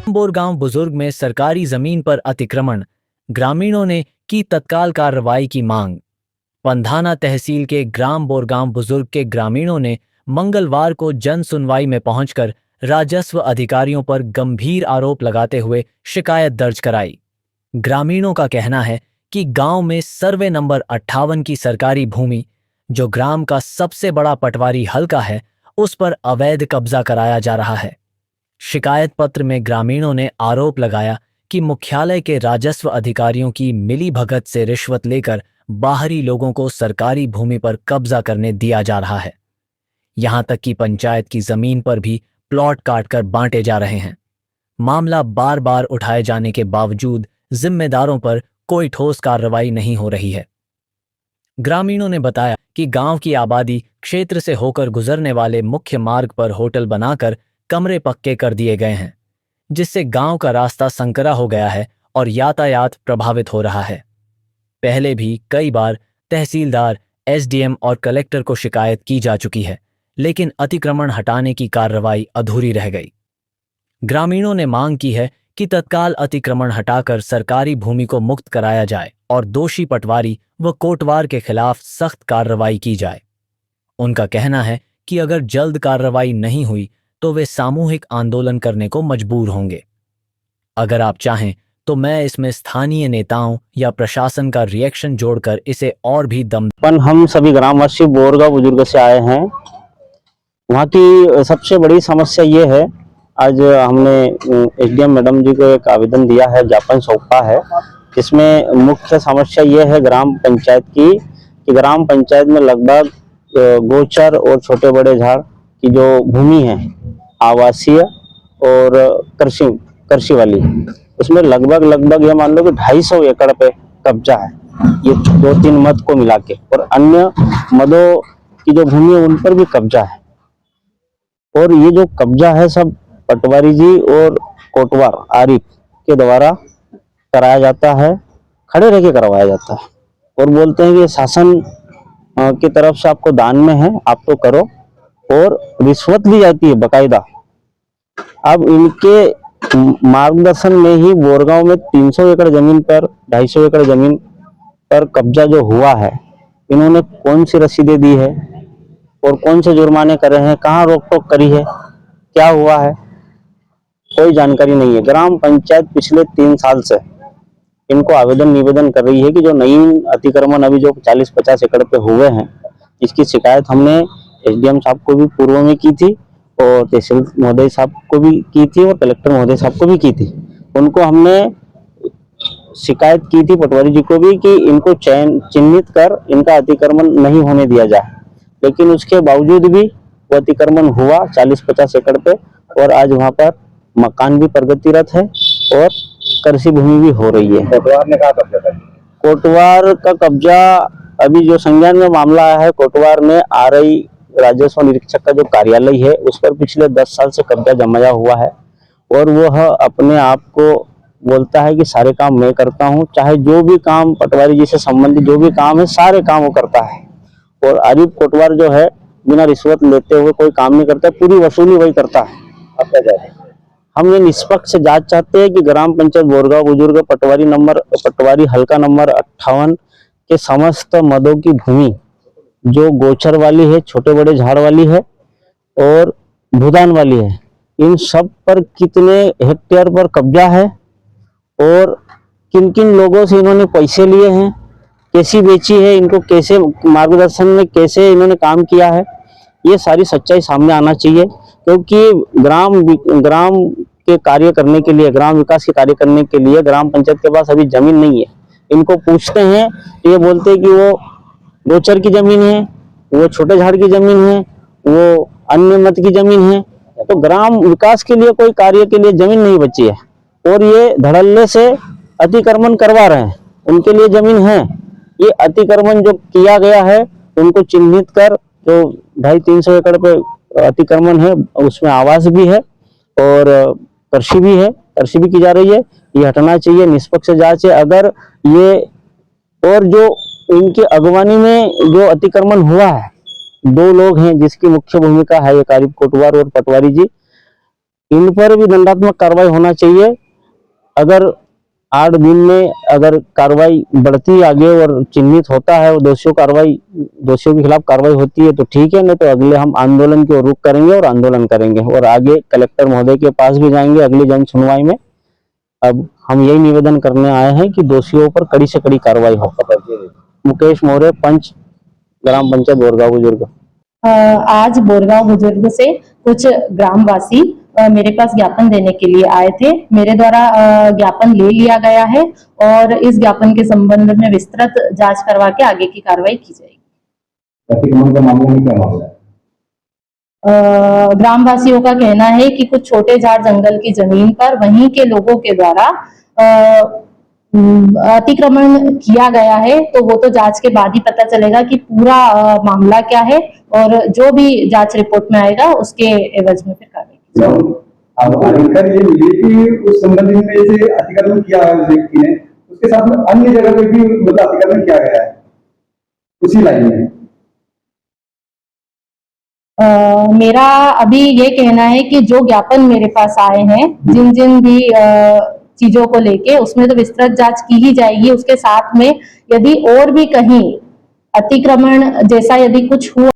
बोरगांव बुजुर्ग में सरकारी जमीन पर अतिक्रमण, ग्रामीणों ने की तत्काल कार्रवाई की मांग। पंधाना तहसील के ग्राम बोरगांव बुजुर्ग के ग्रामीणों ने मंगलवार को जन सुनवाई में पहुंचकर राजस्व अधिकारियों पर गंभीर आरोप लगाते हुए शिकायत दर्ज कराई। ग्रामीणों का कहना है कि गांव में सर्वे नंबर 58 की सरकारी भूमि, जो ग्राम का सबसे बड़ा पटवारी हलका है, उस पर अवैध कब्जा कराया जा रहा है। शिकायत पत्र में ग्रामीणों ने आरोप लगाया कि मुख्यालय के राजस्व अधिकारियों की मिलीभगत से रिश्वत लेकर बाहरी लोगों को सरकारी भूमि पर कब्जा करने दिया जा रहा है। यहां तक कि पंचायत की जमीन पर भी प्लॉट काटकर बांटे जा रहे हैं। मामला बार बार उठाए जाने के बावजूद जिम्मेदारों पर कोई ठोस कार्रवाई नहीं हो रही है। ग्रामीणों ने बताया कि गांव की आबादी क्षेत्र से होकर गुजरने वाले मुख्य मार्ग पर होटल बनाकर कमरे पक्के कर दिए गए हैं, जिससे गांव का रास्ता संकरा हो गया है और यातायात प्रभावित हो रहा है। पहले भी कई बार तहसीलदार, एसडीएम और कलेक्टर को शिकायत की जा चुकी है, लेकिन अतिक्रमण हटाने की कार्रवाई अधूरी रह गई। ग्रामीणों ने मांग की है कि तत्काल अतिक्रमण हटाकर सरकारी भूमि को मुक्त कराया जाए और दोषी पटवारी व कोटवार के खिलाफ सख्त कार्रवाई की जाए। उनका कहना है कि अगर जल्द कार्रवाई नहीं हुई तो वे सामूहिक आंदोलन करने को मजबूर होंगे। अगर आप चाहें तो मैं इसमें स्थानीय नेताओं या प्रशासन का रिएक्शन जोड़कर इसे और भी हम सभी ग्रामवासी बोरगांव बुजुर्ग से आए हैं। वहाँ की सबसे बड़ी समस्या ये है, आज हमने एसडीएम मैडम जी को एक आवेदन दिया है, ज्ञापन सौंपा है। इसमें मुख्य समस्या ये है ग्राम पंचायत की कि ग्राम पंचायत में लगभग गोचर और छोटे बड़े झाड़ की जो भूमि है आवासीय और कृषि वाली, उसमें लगभग ये मान लो कि 250 एकड़ पे कब्जा है, ये 2-3 मद को मिला के, और अन्य मदों की जो भूमि है उन पर भी कब्जा है। और ये जो कब्जा है सब पटवारी जी और कोटवार आरिफ के द्वारा कराया जाता है, खड़े रह के करवाया जाता है, और बोलते हैं कि शासन की तरफ से आपको दान में है, आप तो करो, और रिश्वत ली जाती है बाकायदा। अब इनके मार्गदर्शन में ही बोरगांव में 300 एकड़ जमीन पर, 250 एकड़ जमीन पर कब्जा जो हुआ है, इन्होंने कौन सी रसीदें दी है और कौन से जुर्माने करे हैं, कहाँ रोक टोक करी है, क्या हुआ है, कोई जानकारी नहीं है। ग्राम पंचायत पिछले 3 साल से इनको आवेदन निवेदन कर रही है कि जो नई अतिक्रमण अभी जो 40-50 एकड़ पे हुए हैं, इसकी शिकायत हमने एसडीएम साहब को भी पूर्व में की थी और तहसील महोदय साहब को भी की थी और कलेक्टर महोदय साहब को भी की थी। उनको हमने शिकायत की थी, पटवारी जी को भी, कि इनको चिन्हित कर इनका अतिक्रमण नहीं होने दिया जाए, लेकिन उसके बावजूद भी वो अतिक्रमण हुआ 40-50 एकड़ पे, और आज वहाँ पर मकान भी प्रगतिरत है और कृषि भूमि भी हो रही है। कोटवार ने कहा कब्जा था? कोटवार का कब्जा अभी जो संज्ञान में मामला आया है, कोटवार ने आरआई राजस्व निरीक्षक का जो कार्यालय है उस पर पिछले 10 साल से कब्जा जमाया हुआ है, और वह अपने आप को बोलता है कि सारे काम मैं करता हूं, चाहे जो भी काम पटवारी जी से संबंधित जो भी काम है सारे काम वो करता है। और आरिफ कोटवार जो है बिना रिश्वत लेते हुए कोई काम नहीं करता, पूरी वसूली वही करता है। अब क्या चाहते हैं? हम ये निष्पक्ष जांच चाहते हैं कि ग्राम पंचायत बोरगांव बुजुर्ग पटवारी हल्का नंबर 58 के समस्त मदों की भूमि जो गोचर वाली है, छोटे बड़े झाड़ वाली है और भूदान वाली है, इन सब पर कितने हेक्टेयर पर कब्जा है और किन किन लोगों से इन्होंने पैसे लिए हैं, कैसी बेची है, इनको कैसे मार्गदर्शन में कैसे इन्होंने काम किया है, ये सारी सच्चाई सामने आना चाहिए। क्योंकि ग्राम के कार्य करने के लिए, ग्राम विकास के कार्य करने के लिए ग्राम पंचायत के पास अभी जमीन नहीं है। इनको पूछते हैं तो ये बोलते हैं कि वो गोचर की जमीन है, वो छोटे झाड़ की जमीन है, वो अन्य मत की जमीन है। तो ग्राम विकास के लिए कोई कार्य के लिए जमीन नहीं बची है, और ये धड़ल्ले से अतिक्रमण करवा रहे हैं। उनके लिए जमीन है, ये अतिक्रमण जो किया गया है उनको चिन्हित कर, जो 250-300 एकड़ पे अतिक्रमण है उसमें आवास भी है और कृषि भी है, कृषि भी की जा रही है, ये हटना चाहिए। निष्पक्ष जांच है। अगर ये और जो इनकी अगवानी में जो अतिक्रमण हुआ है, 2 लोग हैं जिसकी मुख्य भूमिका है, एक आरिफ कोटवार और पटवारी जी, इन पर भी दंडात्मक कार्रवाई होना चाहिए। अगर 8 दिन में अगर कार्रवाई बढ़ती आगे और चिन्हित होता है और दोषियों के खिलाफ कार्रवाई होती है तो ठीक है, नहीं तो अगले हम आंदोलन की ओर रुख करेंगे और आंदोलन करेंगे और आगे कलेक्टर महोदय के पास भी जाएंगे अगली जन सुनवाई में। अब हम यही निवेदन करने आए हैं कि दोषियों पर कड़ी से कड़ी कार्रवाई हो। मुकेश मौर्य, पंच, ग्राम पंचायत बोरगांव बुजुर्ग। आज बोरगांव बुजुर्ग से कुछ ग्रामवासी मेरे पास ज्ञापन देने के लिए आए थे। मेरे द्वारा ज्ञापन ले लिया गया है और इस ज्ञापन के संबंध में विस्तृत जांच करवा के आगे की कार्रवाई की जाएगी। अतिक्रमण का मामला में क्या मामला है? ग्रामवासियों का कहना है कि कुछ छोटे झाड़ जंगल की जमीन पर वहीं के लोगों के द्वारा अतिक्रमण किया गया है, तो वो तो जांच के बाद ही पता चलेगा कि पूरा मामला क्या है और जो भी जांच रिपोर्ट में आएगा उसके एवज में फिर कार्रवाई की जाएगी। अब अधिकार ये मिली कि उस संबंध में से अतिक्रमण किया है उस व्यक्ति ने, उसके साथ में अन्य जगह पे भी मतलब अतिक्रमण किया गया है उसी लाइन में। मेरा अभी ये कहना है कि जो ज्ञापन मेरे पास आए हैं जिन जिन भी चीजों को लेके, उसमें तो विस्तृत जांच की ही जाएगी। उसके साथ में यदि और भी कहीं अतिक्रमण जैसा यदि कुछ हुआ